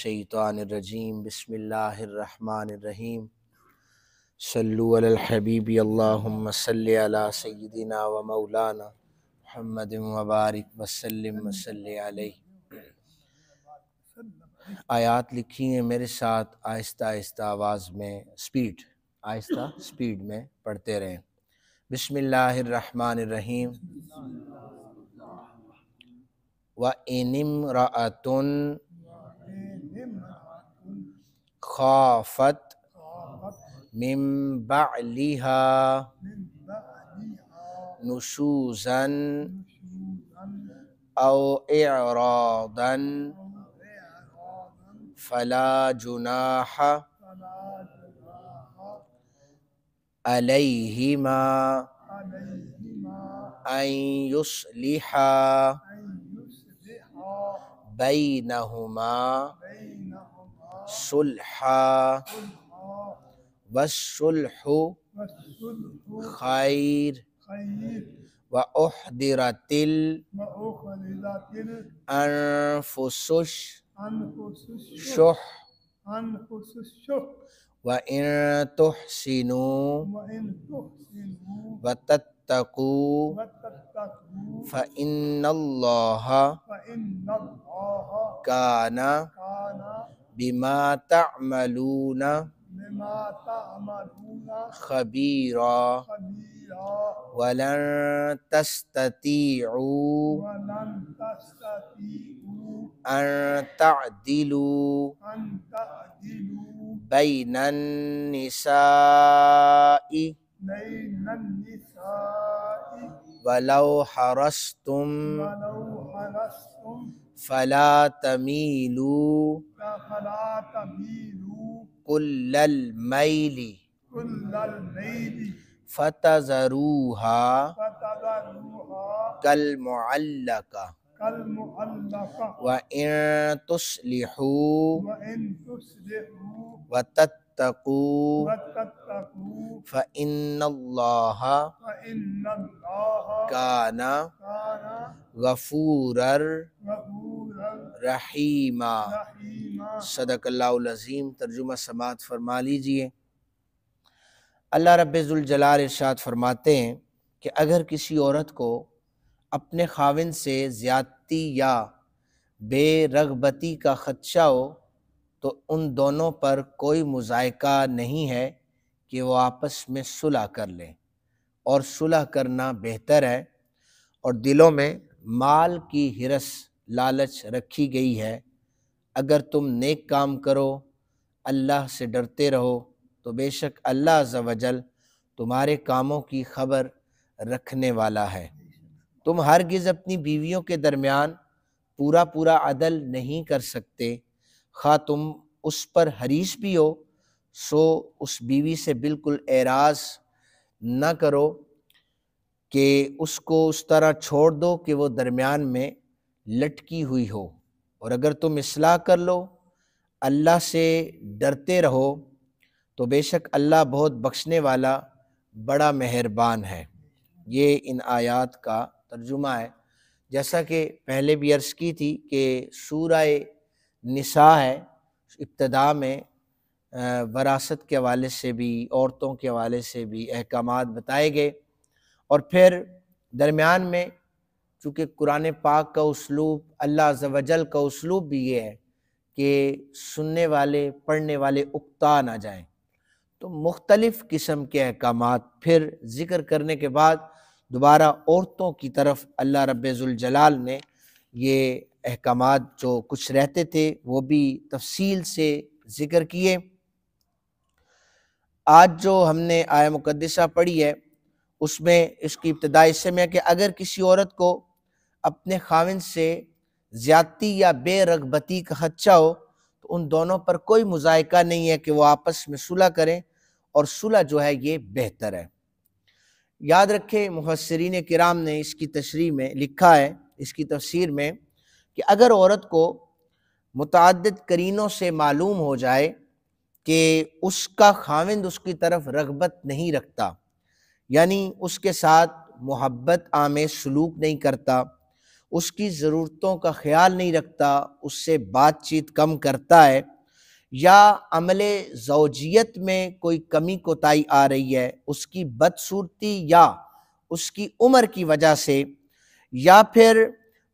الشیطان الرجیم بسم اللہ الرحمن الرحیم صلو علی الحبیب اللہم صلی علی سیدنا و مولانا محمد وبارک وسلم وصلی علیہ۔ آیات لکھی ہیں میرے ساتھ، آہستہ آہستہ آواز میں آہستہ سپیڈ میں پڑھتے رہیں۔ بسم اللہ الرحمن الرحیم۔ وَإِنِ امْرَأَةٌ خافت من بعلها نشوزا او اعراضا فلا جناح علیہما ان یصلحا بینہما صلحا والصلح خیر وأحضرت الأنفس الشح وإن تحسنوا وتتقوا فإن الله كان بما تعملون خبيرا ولن تستطيعوا أن تعدلوا بين النساء ولو حرصتم فلا تميلوا كل الميل فتذروها كالمعلقة وإن تصلحوا وتتقوا فإن الله كان غفورا رحیما۔ صدق اللہ العظیم۔ ترجمہ سماعت فرما لیجئے۔ اللہ رب ذوالجلال ارشاد فرماتے ہیں کہ اگر کسی عورت کو اپنے خاوند سے زیادتی یا بے رغبتی کا خدشہ ہو تو ان دونوں پر کوئی مضائقہ نہیں ہے کہ وہ آپس میں صلح کر لیں، اور صلح کرنا بہتر ہے، اور دلوں میں مال کی ہرس لالچ رکھی گئی ہے۔ اگر تم نیک کام کرو، اللہ سے ڈرتے رہو، تو بے شک اللہ عز و جل تمہارے کاموں کی خبر رکھنے والا ہے۔ تم ہرگز اپنی بیویوں کے درمیان پورا عدل نہیں کر سکتے، خواہ تم اس پر حریص بھی ہو، سو اس بیوی سے بالکل اعراض نہ کرو کہ اس کو اس طرح چھوڑ دو کہ وہ درمیان میں لٹکی ہوئی ہو، اور اگر تم اصلاح کر لو، اللہ سے ڈرتے رہو، تو بے شک اللہ بہت بخشنے والا بڑا مہربان ہے۔ یہ ان آیات کا ترجمہ ہے۔ جیسا کہ پہلے بھی عرض کی تھی کہ سورہ نساء ہے، ابتدا میں وراثت کے حوالے سے بھی، عورتوں کے حوالے سے بھی احکامات بتائے گئے، اور پھر درمیان میں چونکہ قرآن پاک کا اسلوب، اللہ عز و جل کا اسلوب بھی یہ ہے کہ سننے والے پڑھنے والے اکتا نہ جائیں، تو مختلف قسم کے احکامات پھر ذکر کرنے کے بعد دوبارہ عورتوں کی طرف اللہ رب ذوالجلال نے یہ احکامات جو کچھ رہتے تھے وہ بھی تفصیل سے ذکر کیے۔ آج جو ہم نے آیہ مقدسہ پڑھی ہے اس میں اس کی ابتدا اس سے میں کہ اگر کسی عورت کو اپنے خاوند سے زیادتی یا بے رغبتی کا خدشہ ہو تو ان دونوں پر کوئی مضائقہ نہیں ہے کہ وہ آپس میں صلح کریں، اور صلح جو ہے یہ بہتر ہے۔ یاد رکھیں مفسرین کرام نے اس کی تشریح میں لکھا ہے، اس کی تفسیر میں، کہ اگر عورت کو متعدد قرینوں سے معلوم ہو جائے کہ اس کا خاوند اس کی طرف رغبت نہیں رکھتا، یعنی اس کے ساتھ محبت آمیز سلوک نہیں کرتا، اس کی ضرورتوں کا خیال نہیں رکھتا، اس سے بات چیت کم کرتا ہے، یا عمل زوجیت میں کوئی کمی کوتاہی آ رہی ہے، اس کی بدصورتی یا اس کی عمر کی وجہ سے یا پھر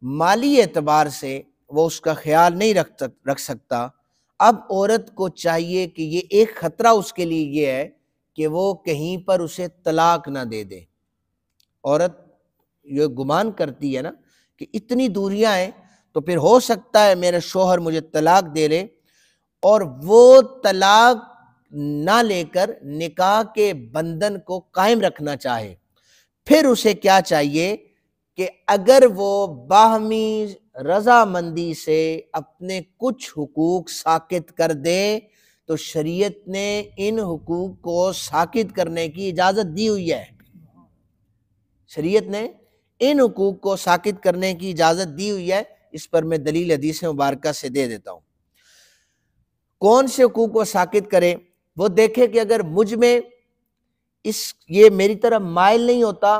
مالی اعتبار سے وہ اس کا خیال نہیں رکھ سکتا، اب عورت کو چاہیے کہ یہ ایک خطرہ اس کے لیے یہ ہے کہ وہ کہیں پر اسے طلاق نہ دے دے۔ عورت یہ گمان کرتی ہے نا کہ اتنی دوریاں ہیں تو پھر ہو سکتا ہے میرا شوہر مجھے طلاق دے لے، اور وہ طلاق نہ لے کر نکاح کے بندھن کو قائم رکھنا چاہے، پھر اسے کیا چاہیے کہ اگر وہ باہمی رضامندی سے اپنے کچھ حقوق ساقط کر دے تو شریعت نے ان حقوق کو ساقط کرنے کی اجازت دی ہوئی ہے۔ شریعت نے ان حقوق کو ساقط کرنے کی اجازت دی ہوئی ہے۔ اس پر میں دلیل حدیث مبارکہ سے دے دیتا ہوں۔ کون سے حقوق کو ساقط کرے؟ وہ دیکھے کہ اگر مجھ میں یہ میری طرف مائل نہیں ہوتا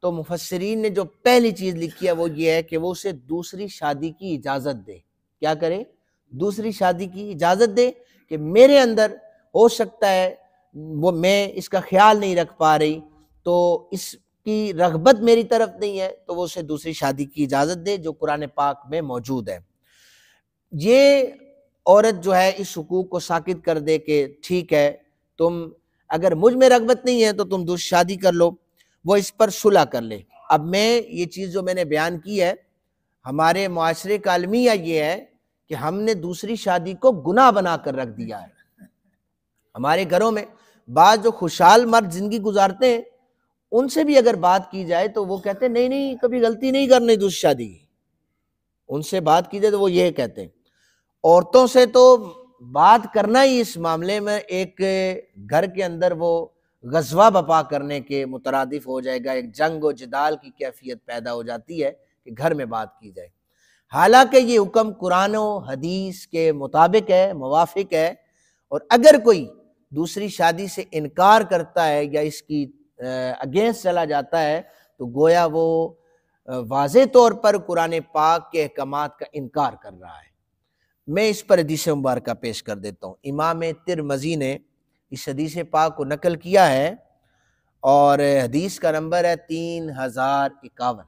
تو مفسرین نے جو پہلی چیز لکھی ہے وہ یہ ہے کہ وہ اسے دوسری شادی کی اجازت دے۔ کیا کرے؟ دوسری شادی کی اجازت دے کہ میرے اندر ہو سکتا ہے وہ میں اس کا خیال نہیں رکھ پا رہی، تو اس کی رغبت میری طرف نہیں ہے، تو وہ اسے دوسری شادی کی اجازت دے، جو قرآن پاک میں موجود ہے۔ یہ عورت جو ہے اس حقوق کو ساقط کر دے کہ ٹھیک ہے تم اگر مجھ میں رغبت نہیں ہے تو تم دوسری شادی کر لو، وہ اس پر صلح کر لے۔ اب میں یہ چیز جو میں نے بیان کی ہے، ہمارے معاشرے کا المیہ یہ ہے کہ ہم نے دوسری شادی کو گناہ بنا کر رکھ دیا ہے۔ ہمارے گھروں میں بعض جو خوشحال مرد زندگی گزارتے ہیں، ان سے بھی اگر بات کی جائے تو وہ کہتے ہیں نہیں کبھی غلطی نہیں کرنی دوسری شادی کی۔ ان سے بات کی جائے تو وہ یہ کہتے ہیں۔ عورتوں سے تو بات کرنا ہی اس معاملے میں ایک گھر کے اندر وہ غزوہ بپا کرنے کے مترادف ہو جائے گا، ایک جنگ و جدال کی کیفیت پیدا ہو جاتی ہے کہ گھر میں بات کی جائے۔ حالانکہ یہ حکم قرآن و حدیث کے مطابق ہے، موافق ہے، اور اگر کوئی دوسری شادی سے انکار کرتا ہے یا اس کی اگینسٹ چلا جاتا ہے تو گویا وہ واضح طور پر قرآن پاک کے احکامات کا انکار کر رہا ہے۔ میں اس پر حدیث مبارکہ پیش کر دیتا ہوں۔ امام ترمذی نے اس حدیث پاک کو نقل کیا ہے اور حدیث کا نمبر ہے 3051۔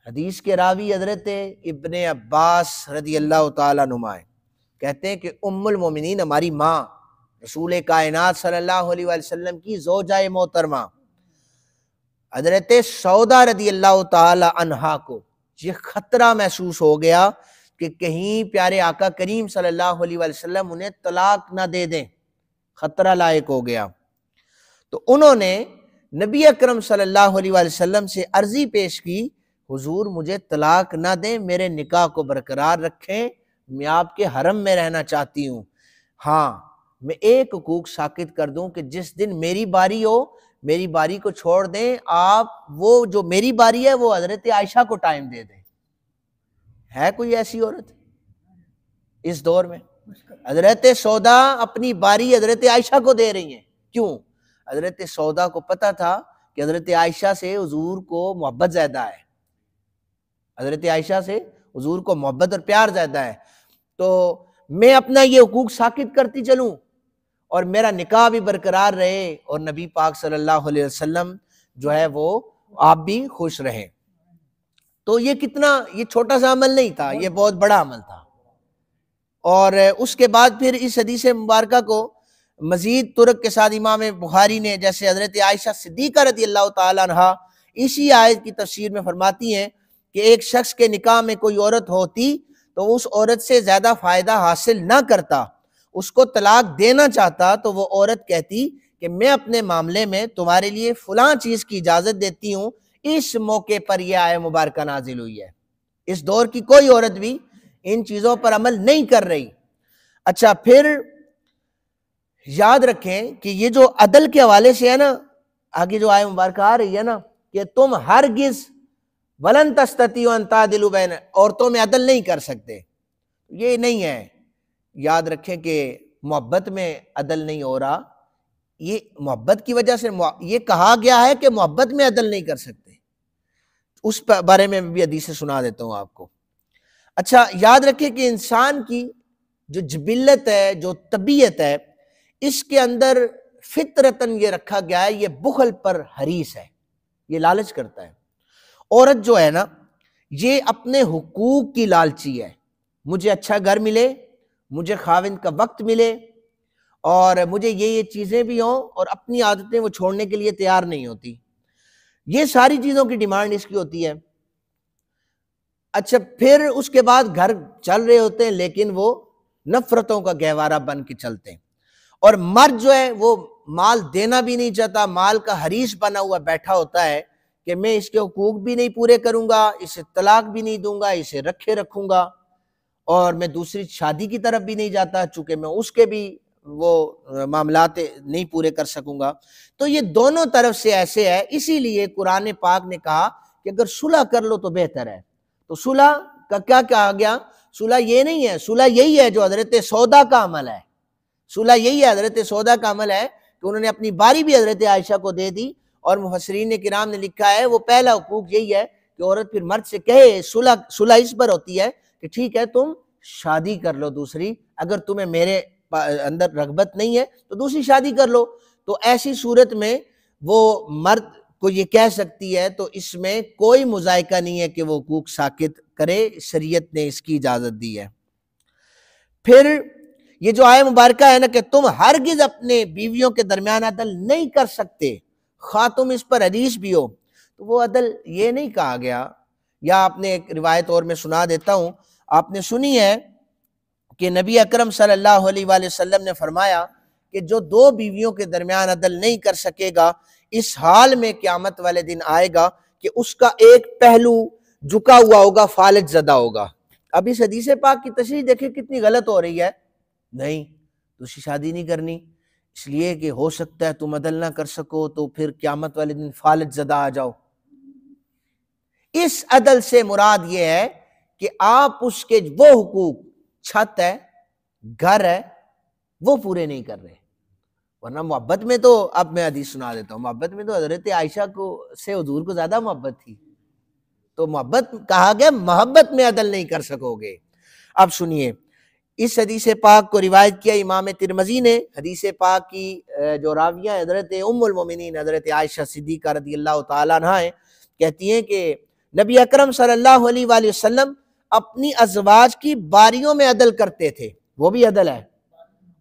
حدیث کے راوی حضرت ابن عباس رضی اللہ تعالیٰ عنہما کہتے ہیں کہ ام المومنین ہماری ماں رسول کائنات صلی اللہ علیہ وسلم کی زوجہ محترمہ حضرت سودا رضی اللہ تعالی عنہا کو یہ خطرہ محسوس ہو گیا کہ کہیں پیارے آقا کریم صلی اللہ علیہ وسلم انہیں طلاق نہ دے دیں، خطرہ لائق ہو گیا۔ تو انہوں نے نبی اکرم صلی اللہ علیہ وسلم سے عرضی پیش کی، حضور مجھے طلاق نہ دیں، میرے نکاح کو برقرار رکھیں، میں آپ کے حرم میں رہنا چاہتی ہوں۔ ہاں میں ایک حقوق ساقط کر دوں کہ جس دن میری باری ہو میری باری کو چھوڑ دیں، آپ وہ جو میری باری ہے وہ حضرت عائشہ کو ٹائم دے دیں۔ ہے کوئی ایسی عورت اس دور میں؟ حضرت سودا اپنی باری حضرت عائشہ کو دے رہی ہیں۔ کیوں؟ حضرت سودا کو پتا تھا کہ حضرت عائشہ سے حضور کو محبت زیادہ ہے، حضرت عائشہ سے حضور کو محبت اور پیار زیادہ ہے، تو میں اپنا یہ حقوق ساقط کرتی چلوں اور میرا نکاح بھی برقرار رہے اور نبی پاک صلی اللہ علیہ وسلم جو ہے وہ آپ بھی خوش رہیں۔ تو یہ چھوٹا سا عمل نہیں تھا، یہ بہت بڑا عمل تھا۔ اور اس کے بعد پھر اس حدیث مبارکہ کو مزید طرق کے ساتھ امام بخاری نے، جیسے حضرت عائشہ صدیقہ رضی اللہ تعالیٰ عنہا اسی آیت کی تفسیر میں فرماتی ہیں کہ ایک شخص کے نکاح میں کوئی عورت ہوتی تو اس عورت سے زیادہ فائدہ حاصل نہ کرتا، اس کو طلاق دینا چاہتا تو وہ عورت کہتی کہ میں اپنے معاملے میں تمہارے لیے فلاں چیز کی اجازت دیتی ہوں، اس موقع پر یہ آیت مبارکہ نازل ہوئی ہے۔ اس دور کی کوئی عورت بھی ان چیزوں پر عمل نہیں کر رہی۔ اچھا پھر یاد رکھیں کہ یہ جو عدل کے حوالے سے ہے نا، آگے جو آیت مبارکہ آ رہی ہے نا کہ تم ہرگز ولن تستطیعوا ان تعدلوا بین، عورتوں میں عدل نہیں کر سکتے، یہ نہیں ہے۔ یاد رکھیں کہ محبت میں عدل نہیں ہو رہا، یہ محبت کی وجہ سے یہ کہا گیا ہے کہ محبت میں عدل نہیں کر سکتے۔ اس بارے میں بھی حدیثیں سنا دیتا ہوں آپ کو۔ اچھا یاد رکھیں کہ انسان کی جو جبلت ہے، جو طبیعت ہے، اس کے اندر فطرتاً یہ رکھا گیا ہے، یہ بخل پر حریص ہے، یہ لالچ کرتا ہے۔ عورت جو ہے نا، یہ اپنے حقوق کی لالچی ہے، مجھے اچھا گھر ملے، مجھے خاوند کا وقت ملے، اور مجھے یہ چیزیں بھی ہوں، اور اپنی عادتیں وہ چھوڑنے کے لیے تیار نہیں ہوتی۔ یہ ساری چیزوں کی ڈیمانڈ اس کی ہوتی ہے۔ اچھا پھر اس کے بعد گھر چل رہے ہوتے ہیں، لیکن وہ نفرتوں کا گہوارہ بن کے چلتے ہیں، اور مرد جو ہے وہ مال دینا بھی نہیں چاہتا، مال کا حریص بنا ہوا بیٹھا ہوتا ہے کہ میں اس کے حقوق بھی نہیں پورے کروں گا، اسے طلاق بھی نہیں دوں گا، اسے رکھے رکھوں گا، اور میں دوسری شادی کی طرف بھی نہیں جاتا، چونکہ میں اس کے بھی وہ معاملات نہیں پورے کر سکوں گا۔ تو یہ دونوں طرف سے ایسے ہے، اسی لیے قرآن پاک نے کہا کہ اگر صلح کر لو تو بہتر ہے۔ تو صلح کا کیا کہا گیا؟ صلح یہ نہیں ہے، صلح یہی ہے جو حضرت سودا کا عمل ہے، صلح یہی ہے، حضرت سودا کا عمل ہے کہ انہوں نے اپنی باری بھی حضرت عائشہ کو دے دی، اور مفسرین کرام نے لکھا ہے وہ پہلا حقوق یہی ہے کہ عورت پھر مرد سے کہے، صلح اس پر ہوتی ہے کہ ٹھیک ہے تم شادی کر لو دوسری، اگر تمہیں میرے اندر رغبت نہیں ہے تو دوسری شادی کر لو۔ تو ایسی صورت میں وہ مرد کو یہ کہہ سکتی ہے، تو اس میں کوئی مذائقہ نہیں ہے کہ وہ حقوق ساقط کرے، شریعت نے اس کی اجازت دی ہے۔ پھر یہ جو آیہ مبارکہ ہے نا کہ تم ہرگز اپنے بیویوں کے درمیان عدل نہیں کر سکتے، خواہ تم اس پر حریص بھی ہو، تو وہ عدل یہ نہیں کہا گیا۔ یا آپ نے ایک روایت اور میں سنا دیتا ہوں، آپ نے سنی ہے کہ نبی اکرم صلی اللہ علیہ وآلہ وسلم نے فرمایا کہ جو دو بیویوں کے درمیان عدل نہیں کر سکے گا، اس حال میں قیامت والے دن آئے گا کہ اس کا ایک پہلو جھکا ہوا ہوگا، فالج زدہ ہوگا۔ اب اس حدیث پاک کی تشریح دیکھیں کتنی غلط ہو رہی ہے۔ نہیں، دوسری شادی نہیں کرنی اس لیے کہ ہو سکتا ہے تم عدل نہ کر سکو، تو پھر قیامت والے دن فالج زدہ آ جاؤ۔ اس عدل سے مراد یہ ہے کہ آپ اس کے وہ حقوق، چھت ہے، گھر ہے، وہ پورے نہیں کر رہے۔ ورنہ محبت میں تو، اب میں حدیث سنا دیتا ہوں، محبت میں تو حضرت عائشہ کو سے حضور کو زیادہ محبت تھی، تو محبت کہا گیا محبت میں عدل نہیں کر سکو گے۔ اب سنیے، اس حدیث پاک کو روایت کیا امام ترمذی نے۔ حدیث پاک کی جو راویہ حضرت ام المومنین حضرت عائشہ صدیقہ رضی اللہ تعالیٰ عنہا ہیں، کہتی ہیں کہ نبی اکرم صلی اللہ علیہ وآلہ وسلم اپنی ازواج کی باریوں میں عدل کرتے تھے۔ وہ بھی عدل ہے،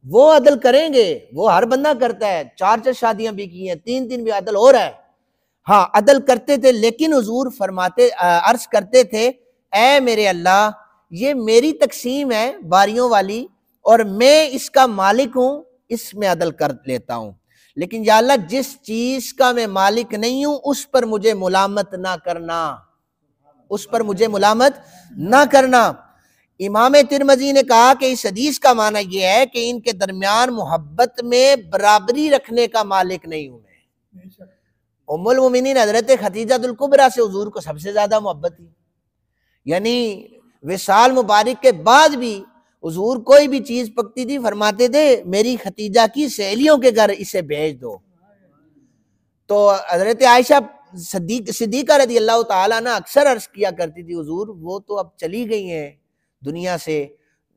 وہ عدل کریں گے، وہ ہر بندہ کرتا ہے، 4 شادیاں بھی کی ہیں، 3 بھی عدل ہو رہا ہے۔ ہاں عدل کرتے تھے، لیکن حضور فرماتے، عرض کرتے تھے، اے میرے اللہ، یہ میری تقسیم ہے باریوں والی، اور میں اس کا مالک ہوں، اس میں عدل کر لیتا ہوں، لیکن یا اللہ جس چیز کا میں مالک نہیں ہوں اس پر مجھے ملامت نہ کرنا، اس پر مجھے ملامت نہ کرنا۔ امام ترمذی نے کہا کہ اس حدیث کا معنی یہ ہے کہ ان کے درمیان محبت میں برابری رکھنے کا مالک نہیں ہوں میں۔ ام المومنین حضرت خدیجہ الکبریٰ سے حضور کو سب سے زیادہ محبت تھی، یعنی وصال مبارک کے بعد بھی حضور کوئی بھی چیز پکتی تھی فرماتے تھے میری خدیجہ کی سہیلیوں کے گھر اسے بھیج دو۔ تو حضرت عائشہ صدیقہ رضی اللہ تعالیٰ عنہ اکثر عرض کیا کرتی تھی، حضور وہ تو اب چلی گئی ہیں دنیا سے،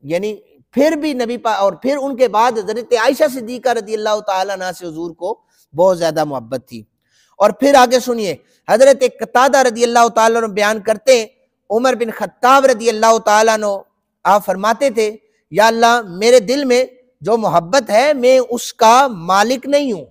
یعنی پھر بھی نبی اور پھر ان کے بعد حضرت عائشہ صدیقہ رضی اللہ تعالیٰ عنہ سے حضور کو بہت زیادہ محبت تھی۔ اور پھر آگے سنیے، حضرت قتادہ رضی اللہ تعالیٰ عنہ بیان کرتے ہیں، عمر بن خطاب رضی اللہ تعالیٰ عنہ آپ فرماتے تھے، یا اللہ میرے دل میں جو محبت ہے میں اس کا مالک نہیں ہوں،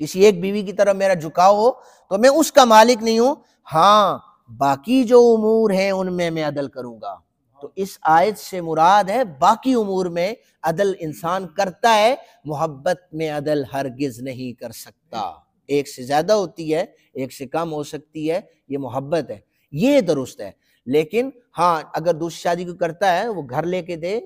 کسی ایک بیوی کی طرف میرا جھکاؤ ہو تو میں اس کا مالک نہیں ہوں، ہاں باقی جو امور ہیں ان میں میں عدل کروں گا۔ تو اس آیت سے مراد ہے باقی امور میں عدل انسان کرتا ہے، محبت میں عدل ہرگز نہیں کر سکتا۔ ایک سے زیادہ ہوتی ہے، ایک سے کم ہو سکتی ہے، یہ محبت ہے، یہ درست ہے۔ لیکن ہاں اگر دوسری شادی کو کرتا ہے وہ گھر لے کے دے،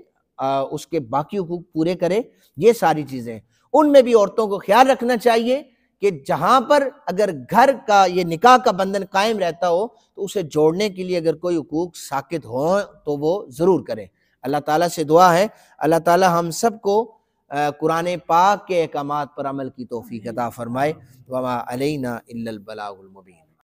اس کے باقی حقوق پورے کرے، یہ ساری چیزیں ان میں بھی عورتوں کو خیال رکھنا چاہیے کہ جہاں پر اگر گھر کا یہ نکاح کا بندھن قائم رہتا ہو تو اسے جوڑنے کے لیے اگر کوئی حقوق ساقط ہوں تو وہ ضرور کریں۔ اللہ تعالیٰ سے دعا ہے اللہ تعالیٰ ہم سب کو قرآن پاک کے احکامات پر عمل کی توفیق عطا فرمائے۔ وما علینا الا البلاغ المبین۔